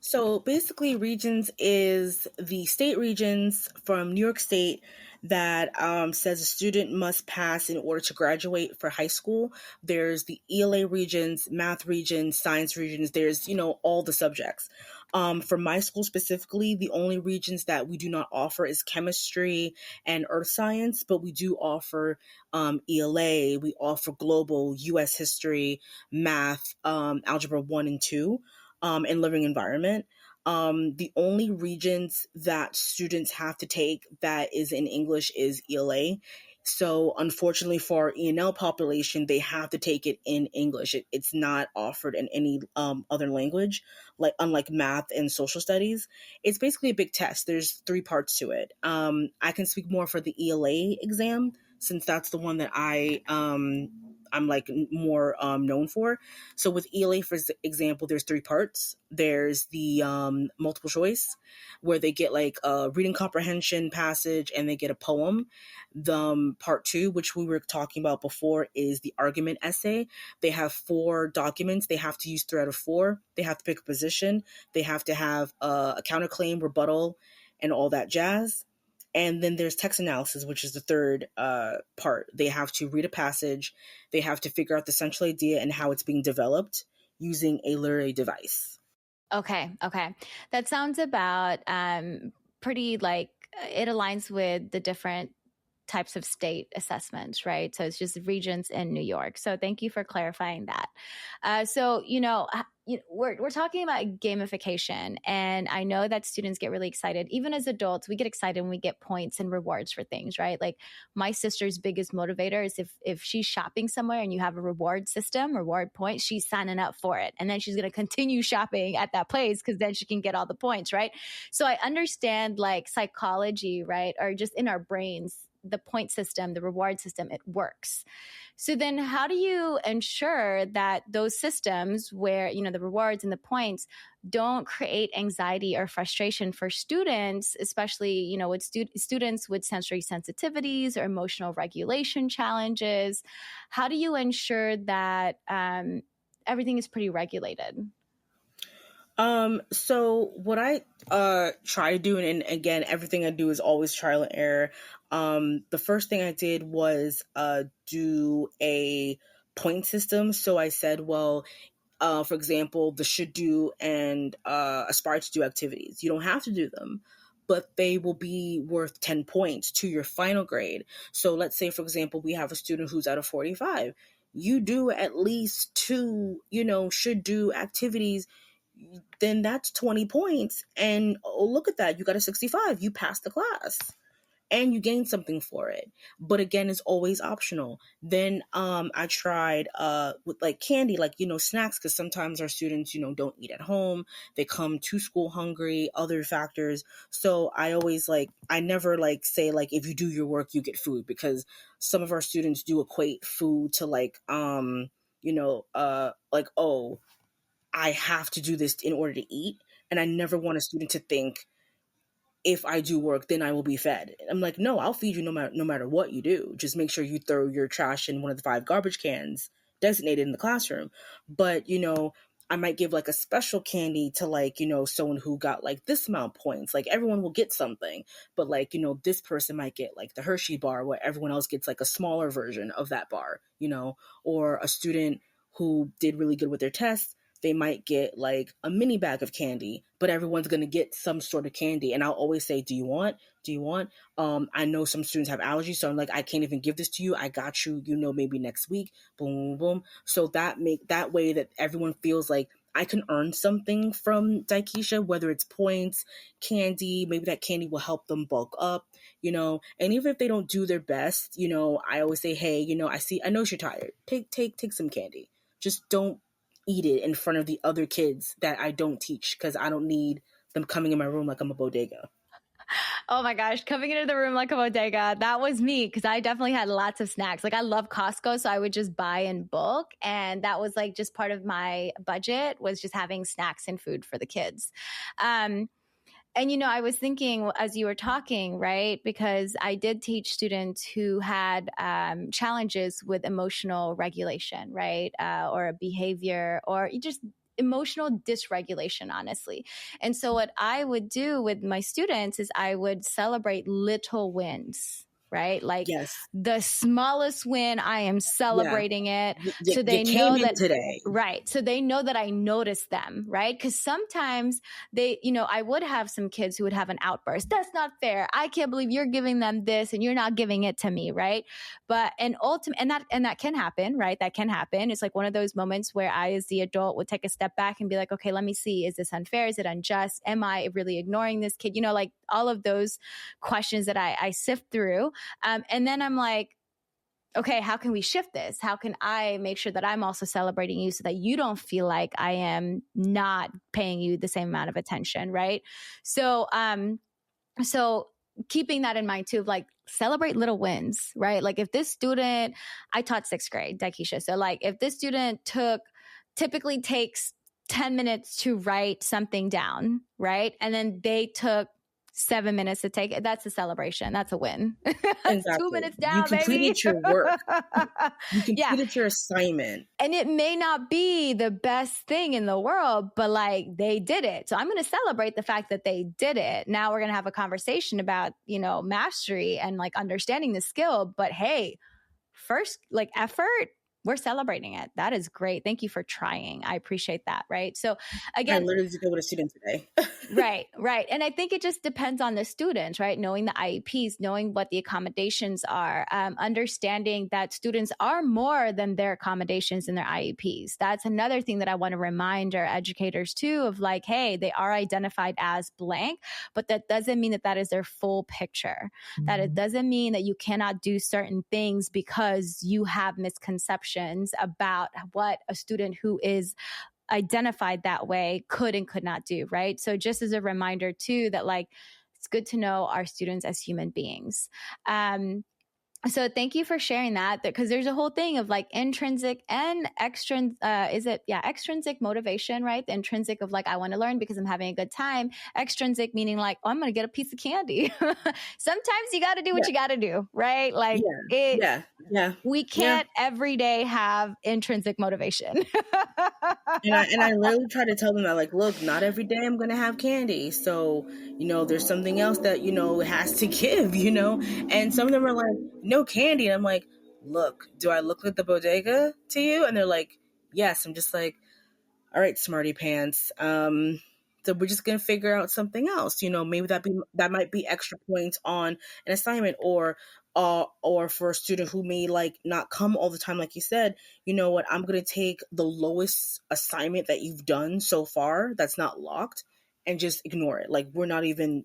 So basically, Regents is the state regents from New York State that says a student must pass in order to graduate for high school. There's the ELA regions, math regions, science regions. There's, all the subjects. For my school specifically, the only regions that we do not offer is chemistry and earth science, but we do offer ELA, we offer global, U.S. history, math, algebra 1 and 2. And living environment. The only regions that students have to take that is in English is ELA. So unfortunately for our E&L population, they have to take it in English. It's not offered in any other language, like unlike math and social studies. It's basically a big test. There's 3 parts to it. I can speak more for the ELA exam since that's the one that I'm like more known for. So with ELA, for example, there's 3 parts. There's the multiple choice, where they get like a reading comprehension passage and they get a poem. The part 2, which we were talking about before, is the argument essay. They have 4 documents. They have to use 3 out of 4. They have to pick a position. They have to have a counterclaim, rebuttal, and all that jazz. And then there's text analysis, which is the 3rd part. They have to read a passage. They have to figure out the central idea and how it's being developed using a literary device. Okay. That sounds about pretty like it aligns with the different types of state assessments, right? So it's just regions in New York. So thank you for clarifying that. So, we're talking about gamification, and I know that students get really excited. Even as adults, we get excited when we get points and rewards for things, right? Like my sister's biggest motivator is if she's shopping somewhere and you have a reward system, reward points, she's signing up for it. And then she's going to continue shopping at that place because then she can get all the points, right? So I understand like psychology, right? Or just in our brains, the point system, the reward system, it works. So then how do you ensure that those systems where, the rewards and the points don't create anxiety or frustration for students, especially, with students with sensory sensitivities or emotional regulation challenges? How do you ensure that everything is pretty regulated? So what I try to do, and again, everything I do is always trial and error. The first thing I did was do a point system. So I said, well, for example, the should do and aspire to do activities. You don't have to do them, but they will be worth 10 points to your final grade. So let's say, for example, we have a student who's at a 45. You do at least two, should do activities, then that's 20 points. And oh, look at that. You got a 65. You passed the class and you gain something for it. But again, it's always optional. Then I tried with like candy, like, snacks, because sometimes our students, don't eat at home. They come to school hungry, other factors. So I always I never say if you do your work, you get food, because some of our students do equate food to oh, I have to do this in order to eat. And I never want a student to think, if I do work, then I will be fed. I'm like, no, I'll feed you no matter what you do. Just make sure you throw your trash in one of the 5 garbage cans designated in the classroom. But, I might give a special candy to someone who got this amount of points. Everyone will get something, but this person might get the Hershey bar, where everyone else gets a smaller version of that bar, or a student who did really good with their tests, they might get a mini bag of candy, but everyone's going to get some sort of candy. And I'll always say, do you want? I know some students have allergies, so I'm I can't even give this to you. I got you, maybe next week, boom, boom. So that way that everyone feels like I can earn something from Dykeisha, whether it's points, candy, maybe that candy will help them bulk up, and even if they don't do their best, I always say, hey, I know you're tired. Take some candy. Just don't eat it in front of the other kids that I don't teach, because I don't need them coming in my room like I'm a bodega. Oh my gosh, coming into the room like a bodega. That was me, because I definitely had lots of snacks. I love Costco, so I would just buy in bulk. And that was just part of my budget, was just having snacks and food for the kids. And, I was thinking as you were talking, right, because I did teach students who had challenges with emotional regulation, right, or behavior, or just emotional dysregulation, honestly. And so what I would do with my students is I would celebrate little wins, right? Yes. The smallest win, I am celebrating it. So they know that today. Right. So they know that I noticed them, right? Because sometimes I would have some kids who would have an outburst. That's not fair. I can't believe you're giving them this and you're not giving it to me, right? But and that can happen, right? That can happen. It's one of those moments where I, as the adult, would take a step back and be like, okay, let me see. Is this unfair? Is it unjust? Am I really ignoring this kid? All of those questions that I sift through. And then I'm like, okay, how can we shift this? How can I make sure that I'm also celebrating you so that you don't feel like I am not paying you the same amount of attention, right? So, so keeping that in mind too, of celebrate little wins, right? If this student, I taught 6th grade, Dykeisha. So if this student typically takes 10 minutes to write something down, right? And then they took 7 minutes to take it. That's a celebration. That's a win. Exactly. 2 minutes down, you completed your work. You completed your assignment. And it may not be the best thing in the world, but they did it. So I'm going to celebrate the fact that they did it. Now we're going to have a conversation about, mastery and understanding the skill. But hey, first, effort, we're celebrating it. That is great. Thank you for trying. I appreciate that. Right. So again, I literally did with a student today. Right. And I think it just depends on the students, right? Knowing the IEPs, knowing what the accommodations are, understanding that students are more than their accommodations in their IEPs. That's another thing that I want to remind our educators too, of hey, they are identified as blank, but that doesn't mean that that is their full picture. Mm-hmm. That it doesn't mean that you cannot do certain things because you have misconceptions about what a student who is identified that way could and could not do, right? So just as a reminder too, that it's good to know our students as human beings. So thank you for sharing that, because there's a whole thing of like intrinsic and extrinsic motivation, right? The intrinsic of like, I want to learn because I'm having a good time. Extrinsic meaning like, oh, I'm going to get a piece of candy. Sometimes you got to do what you got to do, right? Like we can't every day have intrinsic motivation. And I literally try to tell them that, like, look, not every day I'm going to have candy. So, there's something else that, it has to give, and some of them are like, no candy. And I'm like, look, do I look like the bodega to you? And they're like, yes. I'm just like, all right, smarty pants. So we're just gonna figure out something else. Maybe that might be extra points on an assignment, or for a student who may like not come all the time, like you said. You know what? I'm gonna take the lowest assignment that you've done so far that's not locked, and just ignore it. Like we're not even,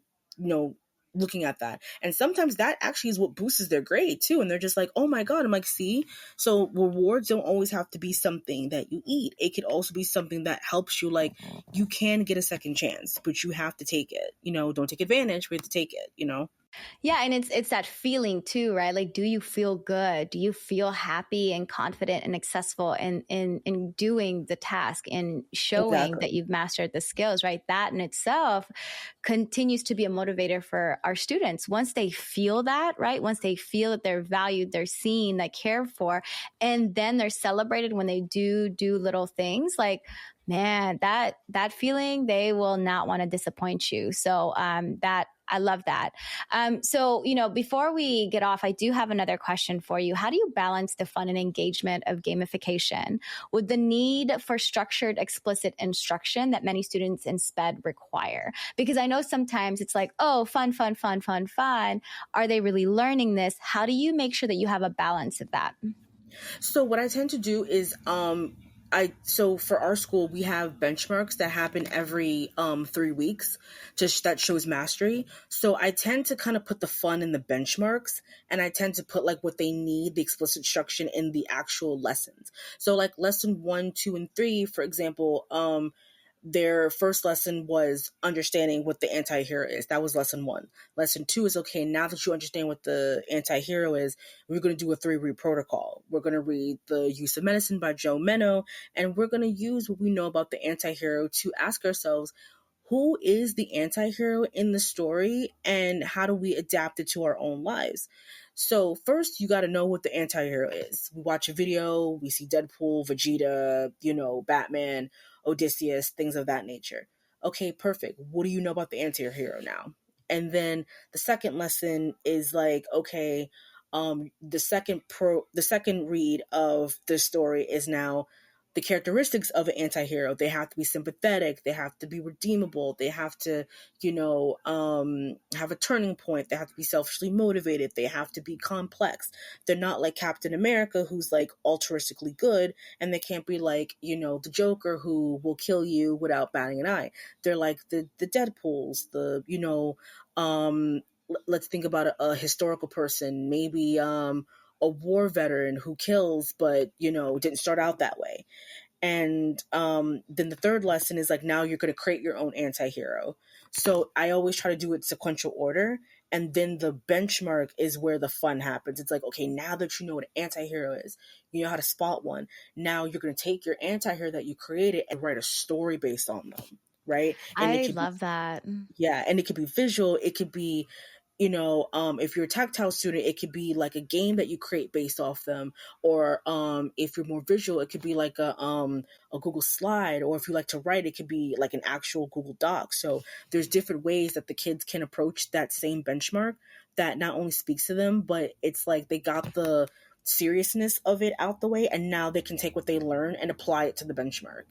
looking at that. And sometimes that actually is what boosts their grade too. And they're just like, oh my God. I'm like, see, so rewards don't always have to be something that you eat. It could also be something that helps you. Like you can get a second chance, but you have to take it. Don't take advantage, we have to take it, Yeah. And it's that feeling too, right? Like, do you feel good? Do you feel happy and confident and successful in doing the task and showing that you've mastered the skills, right? That in itself continues to be a motivator for our students. Once they feel that, right? Once they feel that they're valued, they're seen, they're cared for, and then they're celebrated when they do little things, like, man, that feeling, they will not want to disappoint you. So that I love that. So, before we get off, I do have another question for you. How do you balance the fun and engagement of gamification with the need for structured, explicit instruction that many students in SPED require? Because I know sometimes it's like, oh, fun, fun, fun, fun, fun. Are they really learning this? How do you make sure that you have a balance of that? So what I tend to do is so for our school, we have benchmarks that happen every 3 weeks that shows mastery. So I tend to kind of put the fun in the benchmarks, and I tend to put like what they need, the explicit instruction, in the actual lessons. So like lesson 1, 2, and 3, for example, their first lesson was understanding what the anti-hero is. That was lesson 1. Lesson 2 is, okay, now that you understand what the anti-hero is, we're going to do a 3-read protocol. We're going to read The Use of Medicine by Joe Menno, and we're going to use what we know about the anti-hero to ask ourselves, who is the anti-hero in the story, and how do we adapt it to our own lives? So first, you got to know what the anti-hero is. We watch a video, we see Deadpool, Vegeta, Batman, Odysseus, things of that nature. Okay, perfect. What do you know about the anti-hero now? And then the second lesson is like, okay, the second read of the story is now the characteristics of an anti-hero. They have to be sympathetic, they have to be redeemable, they have to, have a turning point, they have to be selfishly motivated, they have to be complex. They're not like Captain America, who's like altruistically good, and they can't be like, the Joker, who will kill you without batting an eye. They're like the Deadpools, let's think about a historical person, maybe a war veteran who kills, but didn't start out that way. And then the third lesson is like, now you're going to create your own anti-hero. So I always try to do it sequential order. And then the benchmark is where the fun happens. It's like, okay, now that you know what an anti-hero is, you know how to spot one. Now you're going to take your anti-hero that you created and write a story based on them, right? And I love that. Yeah, and it could be visual. It could be, if you're a tactile student, it could be like a game that you create based off them. Or if you're more visual, it could be like a Google slide. Or if you like to write, it could be like an actual Google Doc. So there's different ways that the kids can approach that same benchmark that not only speaks to them, but it's like they got the seriousness of it out the way, and now they can take what they learn and apply it to the benchmark.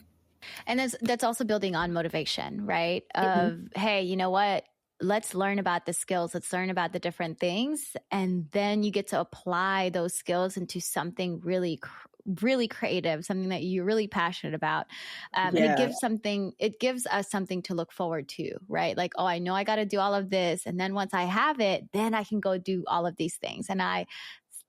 And that's also building on motivation, right? Of, hey, you know what? Let's learn about the skills. Let's learn about the different things. And then you get to apply those skills into something really, really creative, something that you're really passionate about. And it gives us something to look forward to, right? Like, oh, I know I got to do all of this. And then once I have it, then I can go do all of these things. And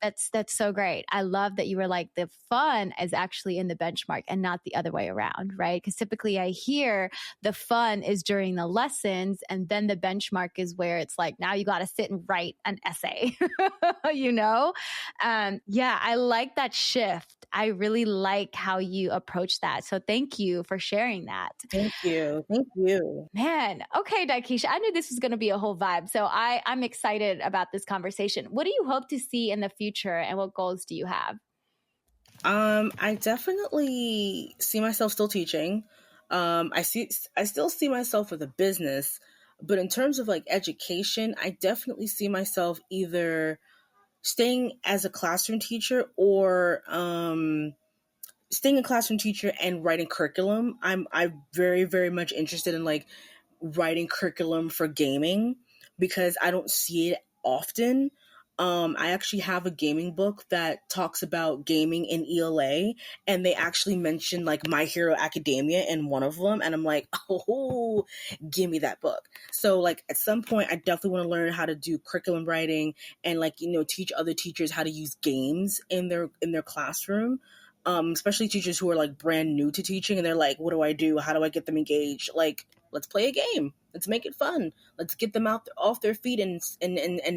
That's so great. I love that you were like, the fun is actually in the benchmark and not the other way around, right? Because typically I hear the fun is during the lessons, and then the benchmark is where it's like, now you got to sit and write an essay, you know? Yeah, I like that shift. I really like how you approach that. So thank you for sharing that. Thank you. Thank you. Man. Okay, Dykeisha, I knew this was going to be a whole vibe. So I'm excited about this conversation. What do you hope to see in the future, and what goals do you have? I definitely see myself still teaching. I still see myself with a business, but in terms of like education, I definitely see myself either staying as a classroom teacher or staying a classroom teacher and writing curriculum. I'm very, very much interested in like writing curriculum for gaming because I don't see it often. I actually have a gaming book that talks about gaming in ELA, and they actually mention like My Hero Academia in one of them, and I'm like, oh, give me that book. So like at some point, I definitely want to learn how to do curriculum writing and like, you know, teach other teachers how to use games in their classroom. Especially teachers who are like brand new to teaching and they're like, what do I do? How do I get them engaged? Like, let's play a game. Let's make it fun. Let's get them out off their feet and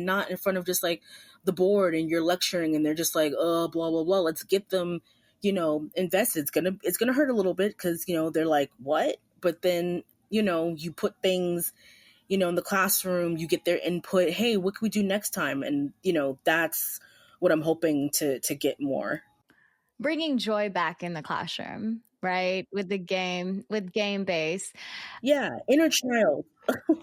not in front of just like the board and you're lecturing and they're just like, oh, blah, blah, blah. Let's get them, you know, invested. It's gonna hurt a little bit because, you know, they're like, what? But then, you know, you put things, you know, in the classroom, you get their input. Hey, what can we do next time? And, you know, that's what I'm hoping to get more. Bringing joy back in the classroom, right? With game base. Yeah, inner child.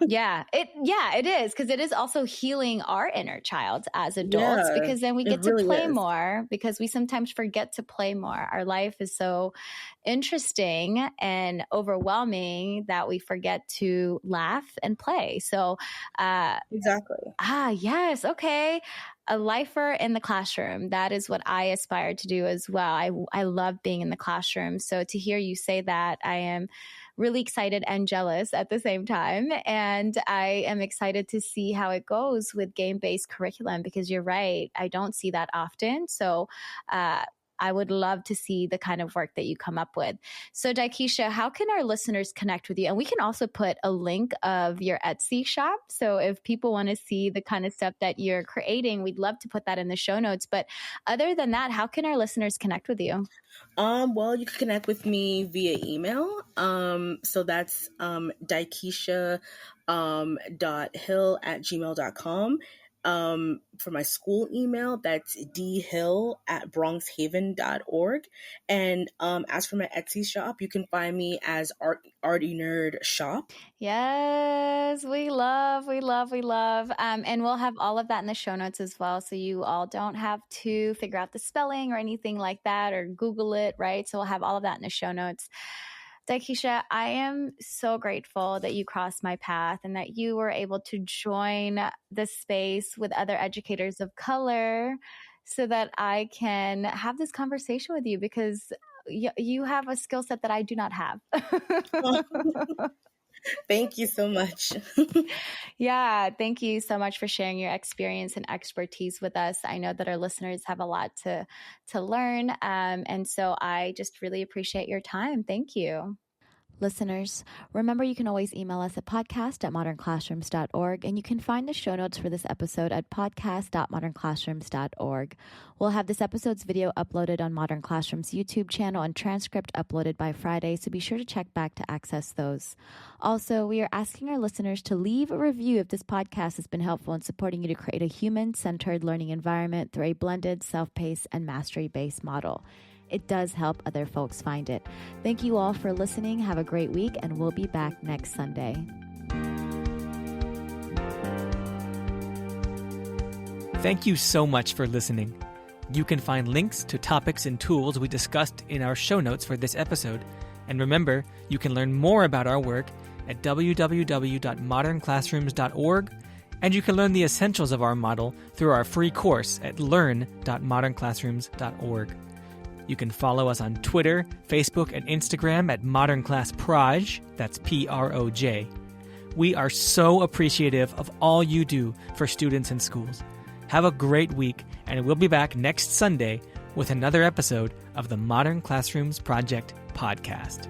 Yeah, it is, because it is also healing our inner child as adults, Yeah, because then we it get to really play is. more, because we sometimes forget to play more. Our life is so interesting and overwhelming that we forget to laugh and play. So, Exactly. yes, okay. A lifer in the classroom. That is what I aspire to do as well. I love being in the classroom. So to hear you say that, I am really excited and jealous at the same time. And I am excited to see how it goes with game-based curriculum, because you're right, I don't see that often. So I would love to see the kind of work that you come up with. So Dykeisha, how can our listeners connect with you? And we can also put a link of your Etsy shop. So if people want to see the kind of stuff that you're creating, we'd love to put that in the show notes. But other than that, how can our listeners connect with you? Well, you can connect with me via email. So that's Dykeisha .hill@gmail.com. For my school email, that's dhill@bronxhaven.org. And as for my Etsy shop, you can find me as Arty Nerd Shop. Yes, we love. And we'll have all of that in the show notes as well. So you all don't have to figure out the spelling or anything like that or Google it, right? So we'll have all of that in the show notes. Dykeisha, I am so grateful that you crossed my path and that you were able to join the space with other educators of color so that I can have this conversation with you, because you have a skill set that I do not have. Thank you so much. Yeah, thank you so much for sharing your experience and expertise with us. I know that our listeners have a lot to learn. And so I just really appreciate your time. Thank you. Listeners, remember you can always email us at podcast@modernclassrooms.org, and you can find the show notes for this episode at podcast.modernclassrooms.org. We'll have this episode's video uploaded on Modern Classroom's YouTube channel and transcript uploaded by Friday, so be sure to check back to access those. Also, we are asking our listeners to leave a review if this podcast has been helpful in supporting you to create a human-centered learning environment through a blended, self-paced, and mastery-based model. It does help other folks find it. Thank you all for listening. Have a great week, and we'll be back next Sunday. Thank you so much for listening. You can find links to topics and tools we discussed in our show notes for this episode. And remember, you can learn more about our work at www.modernclassrooms.org, and you can learn the essentials of our model through our free course at learn.modernclassrooms.org. You can follow us on Twitter, Facebook, and Instagram at Modern Class Proj, that's Proj. We are so appreciative of all you do for students and schools. Have a great week, and we'll be back next Sunday with another episode of the Modern Classrooms Project podcast.